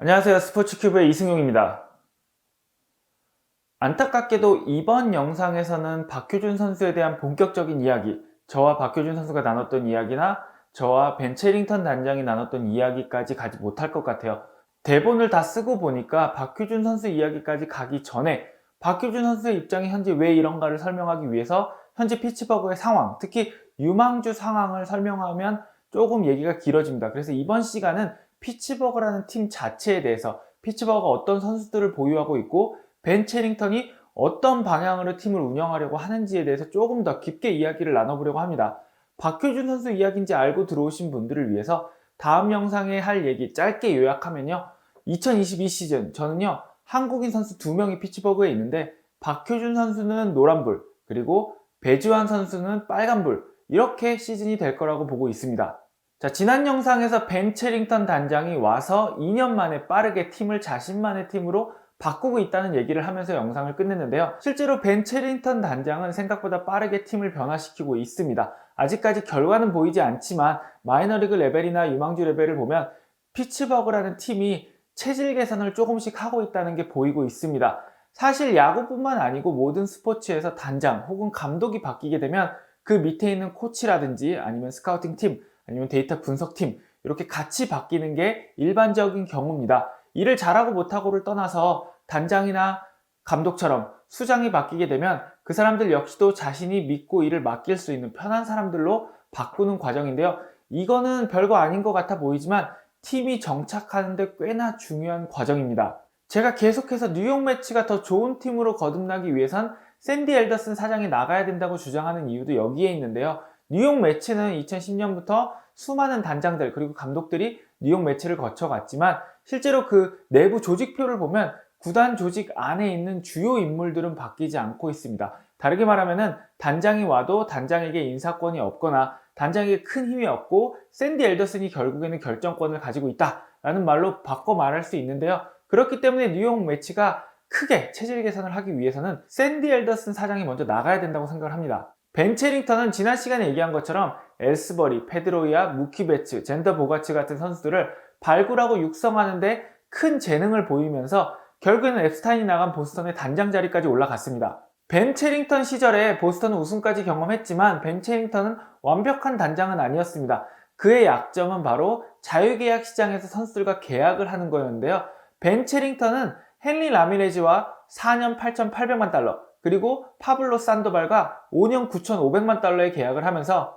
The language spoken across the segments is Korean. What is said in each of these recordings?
안녕하세요. 스포츠큐브의 이승용입니다. 안타깝게도 이번 영상에서는 박효준 선수에 대한 본격적인 이야기, 저와 박효준 선수가 나눴던 이야기나 저와 벤 체링턴 단장이 나눴던 이야기까지 가지 못할 것 같아요. 대본을 다 쓰고 보니까 박효준 선수 이야기까지 가기 전에 박효준 선수의 입장이 현재 왜 이런가를 설명하기 위해서 현재 피츠버그의 상황, 특히 유망주 상황을 설명하면 조금 얘기가 길어집니다. 그래서 이번 시간은 피츠버그라는 팀 자체에 대해서, 피츠버그가 어떤 선수들을 보유하고 있고 벤 체링턴이 어떤 방향으로 팀을 운영하려고 하는지에 대해서 조금 더 깊게 이야기를 나눠보려고 합니다. 박효준 선수 이야기인지 알고 들어오신 분들을 위해서 다음 영상에 할 얘기 짧게 요약하면요, 2022 시즌 저는요 한국인 선수 2명이 피츠버그에 있는데 박효준 선수는 노란불, 그리고 배주환 선수는 빨간불, 이렇게 시즌이 될 거라고 보고 있습니다. 자, 지난 영상에서 벤 체링턴 단장이 와서 2년 만에 빠르게 팀을 자신만의 팀으로 바꾸고 있다는 얘기를 하면서 영상을 끝냈는데요. 실제로 벤 체링턴 단장은 생각보다 빠르게 팀을 변화시키고 있습니다. 아직까지 결과는 보이지 않지만 마이너리그 레벨이나 유망주 레벨을 보면 피츠버그라는 팀이 체질 개선을 조금씩 하고 있다는 게 보이고 있습니다. 사실 야구뿐만 아니고 모든 스포츠에서 단장 혹은 감독이 바뀌게 되면 그 밑에 있는 코치라든지 아니면 스카우팅 팀, 아니면 데이터 분석팀, 이렇게 같이 바뀌는 게 일반적인 경우입니다. 일을 잘하고 못하고를 떠나서 단장이나 감독처럼 수장이 바뀌게 되면 그 사람들 역시도 자신이 믿고 일을 맡길 수 있는 편한 사람들로 바꾸는 과정인데요. 이거는 별거 아닌 것 같아 보이지만 팀이 정착하는 데 꽤나 중요한 과정입니다. 제가 계속해서 뉴욕 매치가 더 좋은 팀으로 거듭나기 위해선 샌디 앨더슨 사장이 나가야 된다고 주장하는 이유도 여기에 있는데요. 뉴욕 매치는 2010년부터 수많은 단장들 그리고 감독들이 뉴욕 매치를 거쳐갔지만 실제로 그 내부 조직표를 보면 구단 조직 안에 있는 주요 인물들은 바뀌지 않고 있습니다. 다르게 말하면 단장이 와도 단장에게 인사권이 없거나 단장에게 큰 힘이 없고 샌디 앨더슨이 결국에는 결정권을 가지고 있다라는 말로 바꿔 말할 수 있는데요. 그렇기 때문에 뉴욕 매치가 크게 체질 개선을 하기 위해서는 샌디 앨더슨 사장이 먼저 나가야 된다고 생각을 합니다. 벤 체링턴은 지난 시간에 얘기한 것처럼 엘스버리, 페드로이아, 무키 베츠, 젠더 보가츠 같은 선수들을 발굴하고 육성하는데 큰 재능을 보이면서 결국에는 앱스타인이 나간 보스턴의 단장 자리까지 올라갔습니다. 벤 체링턴 시절에 보스턴은 우승까지 경험했지만 벤 체링턴은 완벽한 단장은 아니었습니다. 그의 약점은 바로 자유계약 시장에서 선수들과 계약을 하는 거였는데요. 벤 체링턴은 헨리 라미레즈와 4년 8,800만 달러, 그리고 파블로 산도발과 5년 9,500만 달러의 계약을 하면서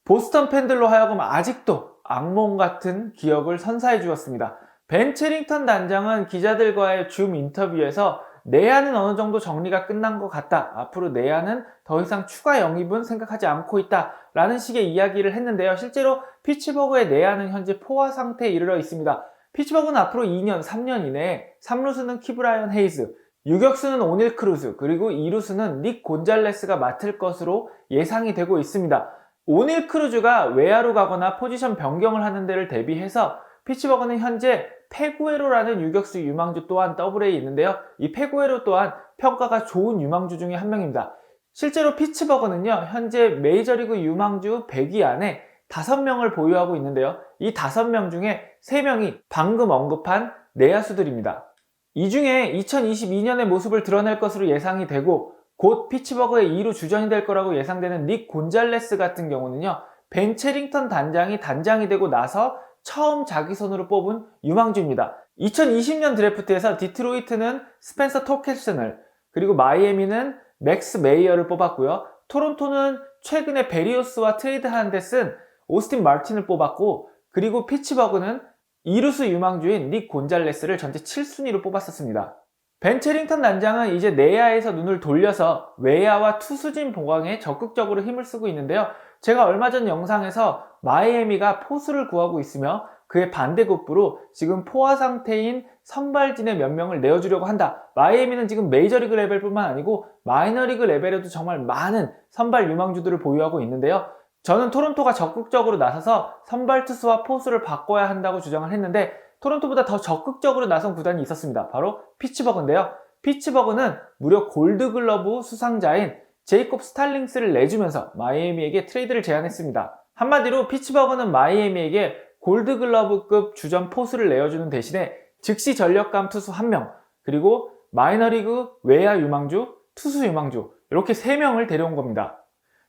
보스턴 팬들로 하여금 아직도 악몽 같은 기억을 선사해 주었습니다. 벤 체링턴 단장은 기자들과의 줌 인터뷰에서 내야는 어느 정도 정리가 끝난 것 같다, 앞으로 내야는 더 이상 추가 영입은 생각하지 않고 있다 라는 식의 이야기를 했는데요. 실제로 피츠버그의 내야는 현재 포화 상태에 이르러 있습니다. 피츠버그는 앞으로 2년, 3년 이내에 3루수는 키브라이언 헤이즈, 유격수는 오닐 크루즈, 그리고 2루수는 닉 곤잘레스가 맡을 것으로 예상이 되고 있습니다. 오닐 크루즈가 외야로 가거나 포지션 변경을 하는 데를 대비해서 피츠버그는 현재 페구에로라는 유격수 유망주 또한 더블A에 있는데요. 이 페구에로 또한 평가가 좋은 유망주 중에 한 명입니다. 실제로 피츠버그는요, 현재 메이저리그 유망주 100위 안에 5명을 보유하고 있는데요. 이 5명 중에 3명이 방금 언급한 내야수들입니다. 이 중에 2022년의 모습을 드러낼 것으로 예상이 되고 곧 피츠버그의 2루 주전이 될 거라고 예상되는 닉 곤잘레스 같은 경우는요, 벤 체링턴 단장이 단장이 되고 나서 처음 자기 손으로 뽑은 유망주입니다. 2020년 드래프트에서 디트로이트는 스펜서 토켈슨을, 그리고 마이애미는 맥스 메이어를 뽑았고요. 토론토는 최근에 베리오스와 트레이드하는 데 쓴 오스틴 마틴을 뽑았고, 그리고 피츠버그는 2루수 유망주인 닉 곤잘레스를 전체 7순위로 뽑았었습니다. 벤 체링턴 단장은 이제 내야에서 눈을 돌려서 외야와 투수진 보강에 적극적으로 힘을 쓰고 있는데요. 제가 얼마 전 영상에서 마이애미가 포수를 구하고 있으며 그의 반대급부로 지금 포화 상태인 선발진의 몇 명을 내어주려고 한다. 마이애미는 지금 메이저리그 레벨뿐만 아니고 마이너리그 레벨에도 정말 많은 선발 유망주들을 보유하고 있는데요. 저는 토론토가 적극적으로 나서서 선발 투수와 포수를 바꿔야 한다고 주장을 했는데 토론토보다 더 적극적으로 나선 구단이 있었습니다. 바로 피츠버그인데요. 피츠버그는 무려 골드글러브 수상자인 제이콥 스탈링스를 내주면서 마이애미에게 트레이드를 제안했습니다. 한마디로 피츠버그는 마이애미에게 골드글러브급 주전 포수를 내어주는 대신에 즉시 전력감 투수 1명, 그리고 마이너리그 외야 유망주, 투수 유망주 이렇게 3명을 데려온 겁니다.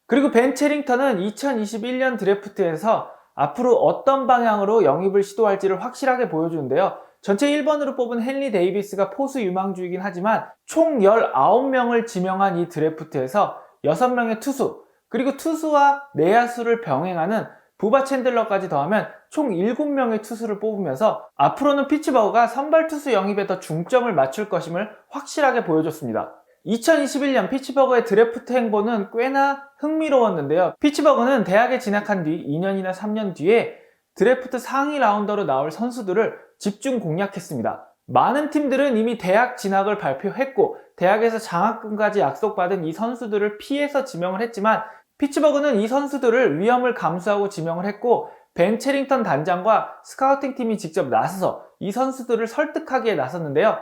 그리고 벤 체링턴은 2021년 드래프트에서 앞으로 어떤 방향으로 영입을 시도할지를 확실하게 보여주는데요. 전체 1번으로 뽑은 헨리 데이비스가 포수 유망주이긴 하지만 총 19명을 지명한 이 드래프트에서 6명의 투수, 그리고 투수와 내야수를 병행하는 부바 챈들러까지 더하면 총 7명의 투수를 뽑으면서 앞으로는 피츠버그가 선발 투수 영입에 더 중점을 맞출 것임을 확실하게 보여줬습니다. 2021년 피츠버그의 드래프트 행보는 꽤나 흥미로웠는데요. 피츠버그는 대학에 진학한 뒤 2년이나 3년 뒤에 드래프트 상위 라운더로 나올 선수들을 집중 공략했습니다. 많은 팀들은 이미 대학 진학을 발표했고 대학에서 장학금까지 약속받은 이 선수들을 피해서 지명을 했지만 피츠버그는 이 선수들을 위험을 감수하고 지명을 했고 벤 체링턴 단장과 스카우팅 팀이 직접 나서서 이 선수들을 설득하기에 나섰는데요.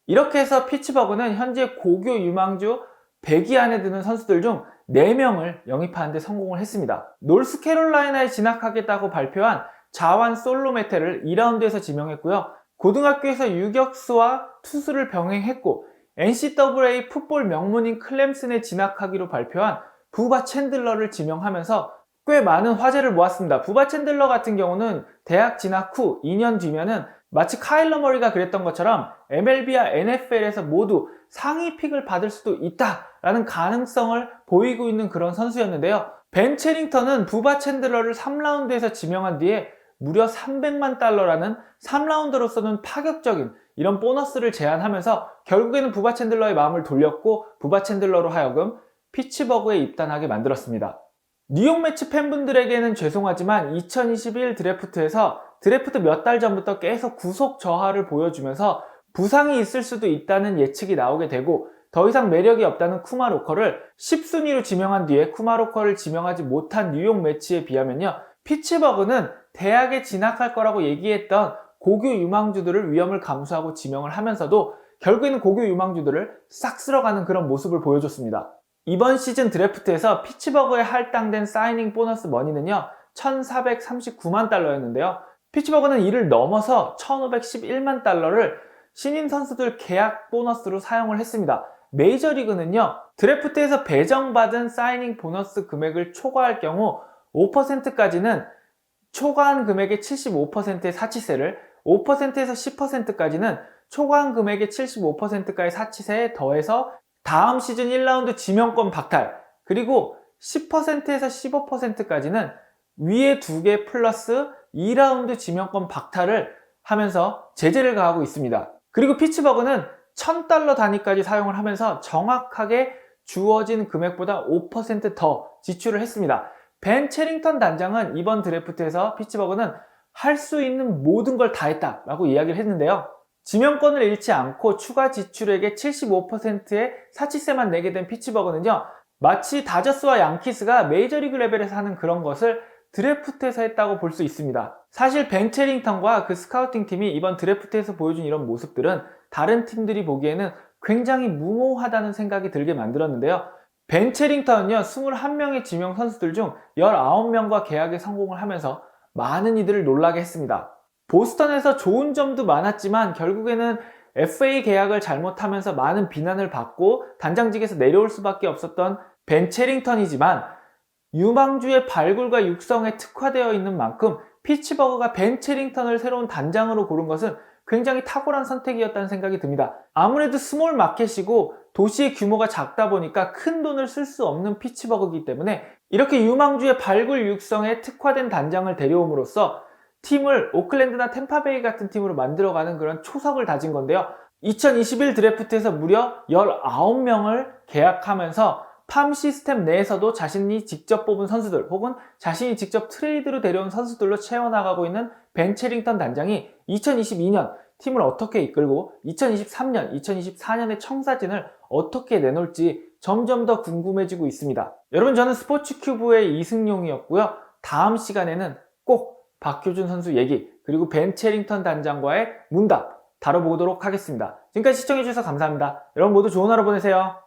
이렇게 해서 피츠버그는 현재 고교 유망주 100위 안에 드는 선수들 중 4명을 영입하는 데 성공을 했습니다. 노스캐롤라이나에 진학하겠다고 발표한 자완 솔로메테를 2라운드에서 지명했고요. 고등학교에서 유격수와 투수를 병행했고 NCAA 풋볼 명문인 클램슨에 진학하기로 발표한 부바 챈들러를 지명하면서 꽤 많은 화제를 모았습니다. 부바 챈들러 같은 경우는 대학 진학 후 2년 뒤면은 마치 카일러 머리가 그랬던 것처럼 MLB와 NFL에서 모두 상위 픽을 받을 수도 있다라는 가능성을 보이고 있는 그런 선수였는데요. 벤 체링턴은 부바 챈들러를 3라운드에서 지명한 뒤에 무려 300만 달러라는 3라운드로서는 파격적인 이런 보너스를 제안하면서 결국에는 부바 챈들러의 마음을 돌렸고 부바 챈들러로 하여금 피츠버그에 입단하게 만들었습니다. 뉴욕 매츠 팬분들에게는 죄송하지만 2021 드래프트에서 드래프트 몇 달 전부터 계속 구속 저하를 보여주면서 부상이 있을 수도 있다는 예측이 나오게 되고 더 이상 매력이 없다는 쿠마로커를 10순위로 지명한 뒤에 쿠마로커를 지명하지 못한 뉴욕 매츠에 비하면요. 피츠버그는 대학에 진학할 거라고 얘기했던 고교 유망주들을 위험을 감수하고 지명을 하면서도 결국에는 고교 유망주들을 싹 쓸어가는 그런 모습을 보여줬습니다. 이번 시즌 드래프트에서 피츠버그에 할당된 사이닝 보너스 머니는요 1439만 달러였는데요. 피츠버그는 이를 넘어서 1511만 달러를 신인 선수들 계약 보너스로 사용을 했습니다. 메이저리그는요 드래프트에서 배정받은 사이닝 보너스 금액을 초과할 경우 5%까지는 초과한 금액의 75%의 사치세를 5%에서 10%까지는 초과한 금액의 75%까지 사치세에 더해서 다음 시즌 1라운드 지명권 박탈, 그리고 10%에서 15%까지는 위에 2개 플러스 2라운드 지명권 박탈을 하면서 제재를 가하고 있습니다. 그리고 피츠버그는 $1000 단위까지 사용을 하면서 정확하게 주어진 금액보다 5%더 지출을 했습니다. 벤 체링턴 단장은 이번 드래프트에서 피츠버그는 할 수 있는 모든 걸 다 했다라고 이야기를 했는데요. 지명권을 잃지 않고 추가 지출액의 75%의 사치세만 내게 된 피츠버그는요 마치 다저스와 양키스가 메이저리그 레벨에서 하는 그런 것을 드래프트에서 했다고 볼 수 있습니다. 사실 벤 체링턴과 그 스카우팅 팀이 이번 드래프트에서 보여준 이런 모습들은 다른 팀들이 보기에는 굉장히 무모하다는 생각이 들게 만들었는데요. 벤 체링턴은요 21명의 지명 선수들 중 19명과 계약에 성공을 하면서 많은 이들을 놀라게 했습니다. 보스턴에서 좋은 점도 많았지만 결국에는 FA 계약을 잘못하면서 많은 비난을 받고 단장직에서 내려올 수밖에 없었던 벤 체링턴이지만 유망주의 발굴과 육성에 특화되어 있는 만큼 피츠버그가 벤 체링턴을 새로운 단장으로 고른 것은 굉장히 탁월한 선택이었다는 생각이 듭니다. 아무래도 스몰 마켓이고 도시의 규모가 작다 보니까 큰 돈을 쓸 수 없는 피츠버그이기 때문에 이렇게 유망주의 발굴 육성에 특화된 단장을 데려옴으로써 팀을 오클랜드나 템파베이 같은 팀으로 만들어가는 그런 초석을 다진 건데요. 2021 드래프트에서 무려 19명을 계약하면서 팜 시스템 내에서도 자신이 직접 뽑은 선수들 혹은 자신이 직접 트레이드로 데려온 선수들로 채워나가고 있는 벤 체링턴 단장이 2022년 팀을 어떻게 이끌고 2023년, 2024년의 청사진을 어떻게 내놓을지 점점 더 궁금해지고 있습니다. 여러분, 저는 스포츠큐브의 이승용이었고요. 다음 시간에는 꼭 박효준 선수 얘기 그리고 벤 체링턴 단장과의 문답 다뤄보도록 하겠습니다. 지금까지 시청해주셔서 감사합니다. 여러분 모두 좋은 하루 보내세요.